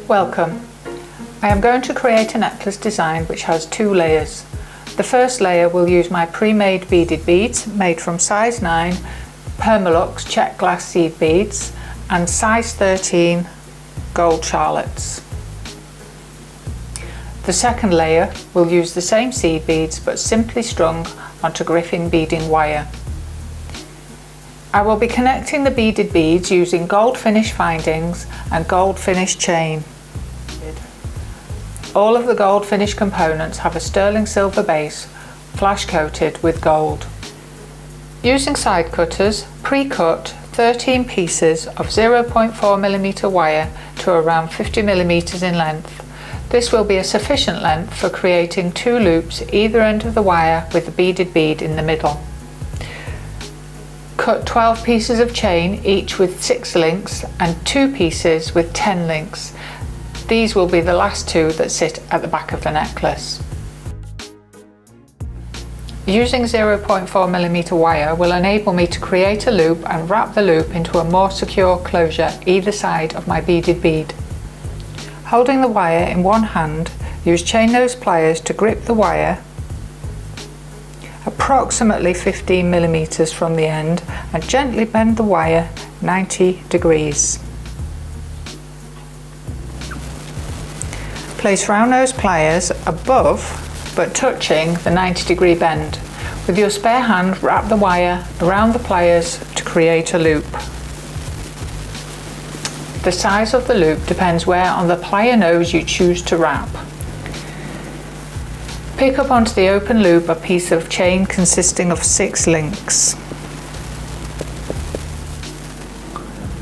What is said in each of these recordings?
Welcome. I am going to create a necklace design which has 2 layers. The first layer will use my pre-made beaded beads made from size 9 PermaLux check glass seed beads and size 13 gold charlottes. The second layer will use the same seed beads but simply strung onto griffin beading wire. I will be connecting the beaded beads using gold finish findings and gold finish chain. All of the gold finish components have a sterling silver base, flash coated with gold. Using side cutters, pre-cut 13 pieces of 0.4mm wire to around 50mm in length. This will be a sufficient length for creating 2 loops either end of the wire with the beaded bead in the middle. Cut 12 pieces of chain, each with 6 links, and 2 pieces with 10 links. These will be the last 2 that sit at the back of the necklace. Using 0.4mm wire will enable me to create a loop and wrap the loop into a more secure closure either side of my beaded bead. Holding the wire in one hand, use chain nose pliers to grip the wire approximately 15mm from the end and gently bend the wire 90 degrees. Place round nose pliers above but touching the 90-degree bend. With your spare hand, wrap the wire around the pliers to create a loop. The size of the loop depends where on the plier nose you choose to wrap. Pick up onto the open loop a piece of chain consisting of 6 links.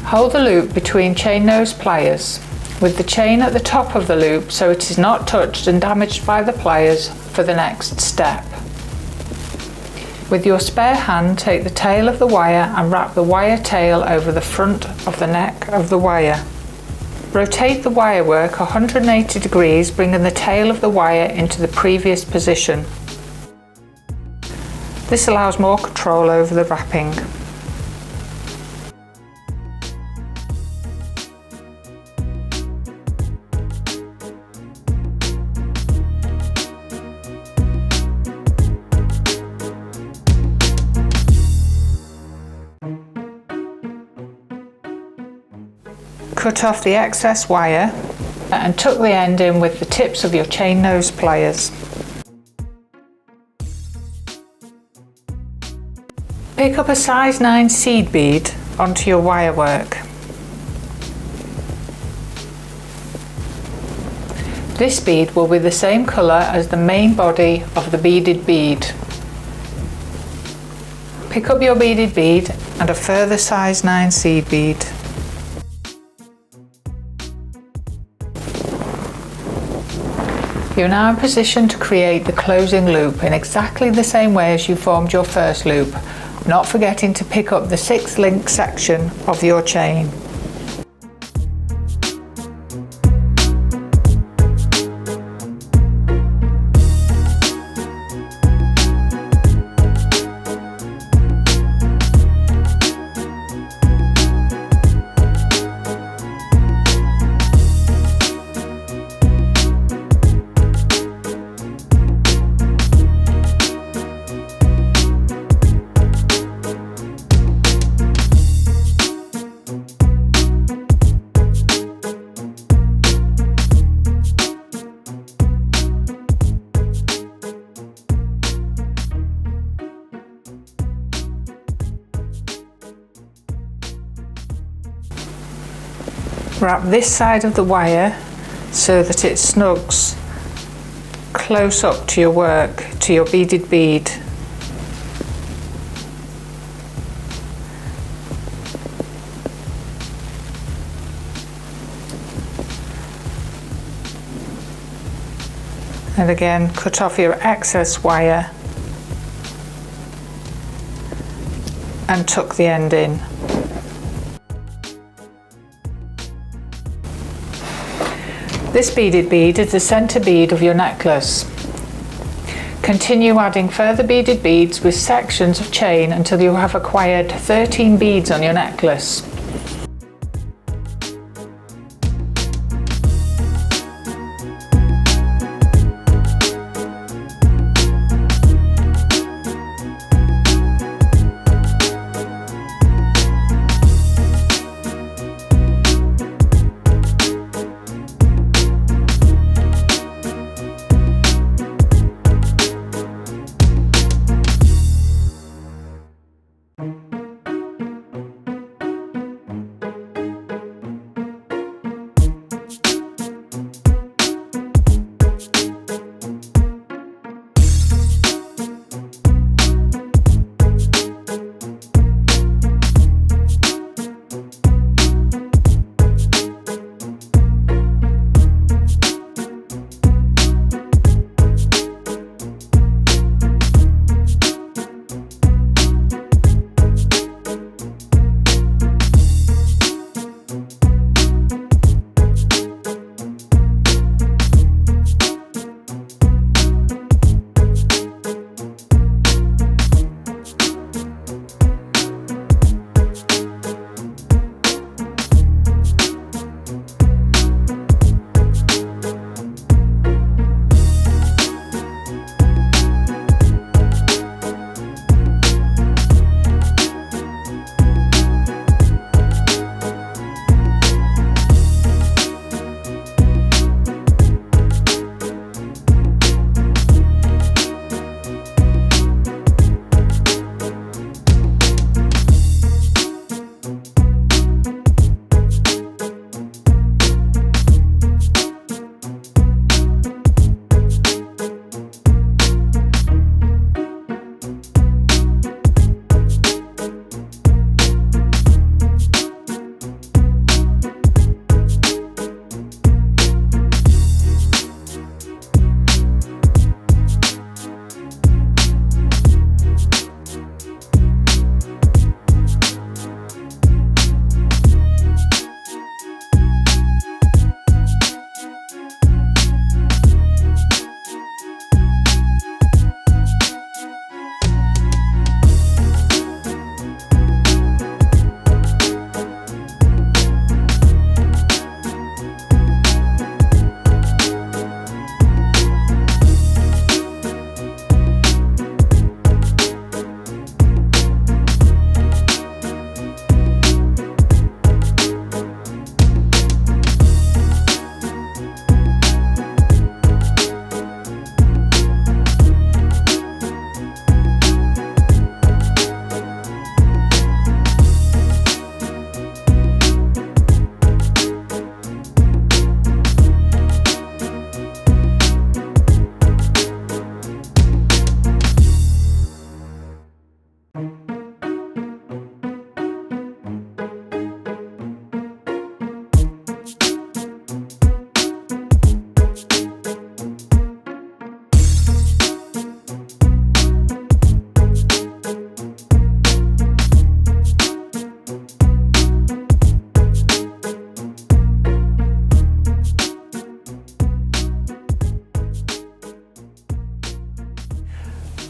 Hold the loop between chain nose pliers, with the chain at the top of the loop so it is not touched and damaged by the pliers for the next step. With your spare hand, take the tail of the wire and wrap the wire tail over the front of the neck of the wire. Rotate the wire work 180 degrees, bringing the tail of the wire into the previous position. This allows more control over the wrapping. Cut off the excess wire and tuck the end in with the tips of your chain nose pliers. Pick up a size 9 seed bead onto your wire work. This bead will be the same colour as the main body of the beaded bead. Pick up your beaded bead and a further size 9 seed bead. You're now in position to create the closing loop in exactly the same way as you formed your first loop, not forgetting to pick up the 6 link section of your chain. Wrap this side of the wire so that it snugs close up to your work, to your beaded bead. And again, cut off your excess wire and tuck the end in. This beaded bead is the centre bead of your necklace. Continue adding further beaded beads with sections of chain until you have acquired 13 beads on your necklace.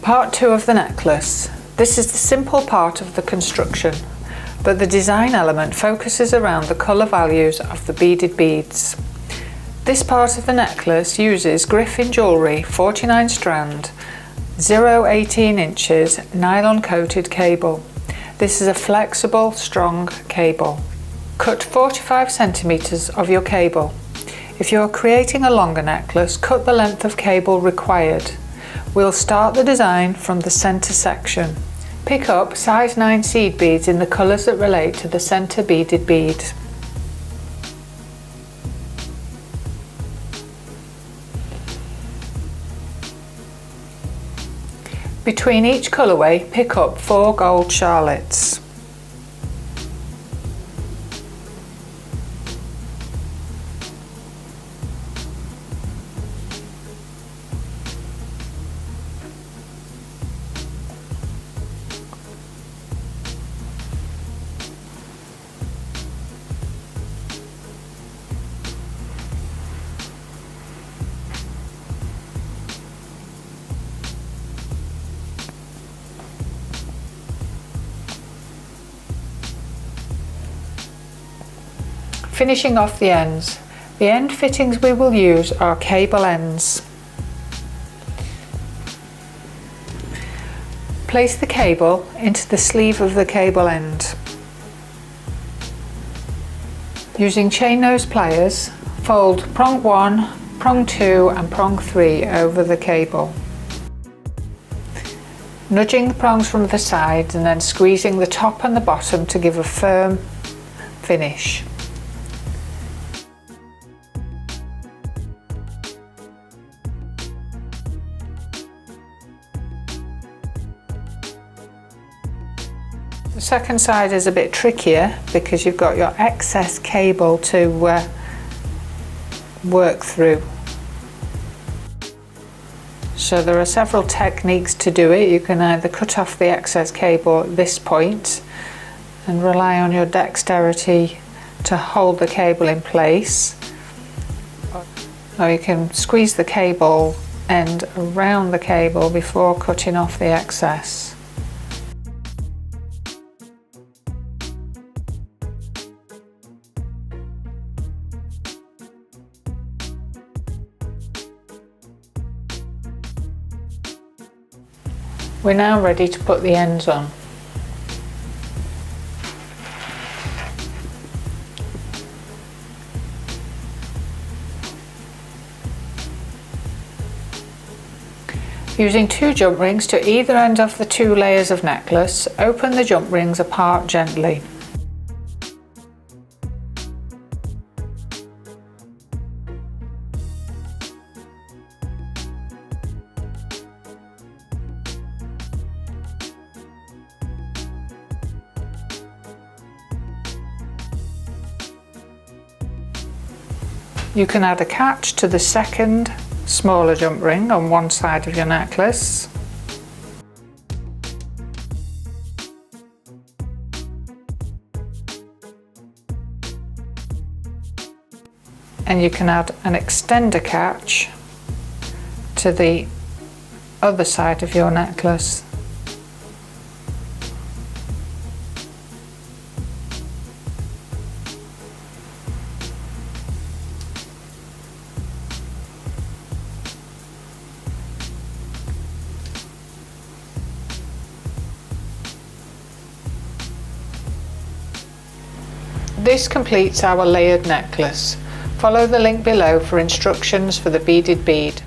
Part 2 of the necklace. This is the simple part of the construction, but the design element focuses around the colour values of the beaded beads. This part of the necklace uses Griffin Jewellery 49 strand, 0.18 inches nylon coated cable. This is a flexible, strong cable. Cut 45 centimeters of your cable. If you are creating a longer necklace, cut the length of cable required. We'll start the design from the centre section. Pick up size 9 seed beads in the colours that relate to the centre beaded bead. Between each colourway, pick up 4 gold charlottes. Finishing off the ends. The end fittings we will use are cable ends. Place the cable into the sleeve of the cable end. Using chain nose pliers, fold prong 1, prong 2 and prong 3 over the cable. Nudging the prongs from the sides and then squeezing the top and the bottom to give a firm finish. The second side is a bit trickier because you've got your excess cable to work through. So there are several techniques to do it. You can either cut off the excess cable at this point and rely on your dexterity to hold the cable in place, or you can squeeze the cable end around the cable before cutting off the excess. We're now ready to put the ends on. Using 2 jump rings to either end of the 2 layers of necklace, open the jump rings apart gently. You can add a catch to the second smaller jump ring on one side of your necklace. And you can add an extender catch to the other side of your necklace. This completes our layered necklace. Follow the link below for instructions for the beaded bead.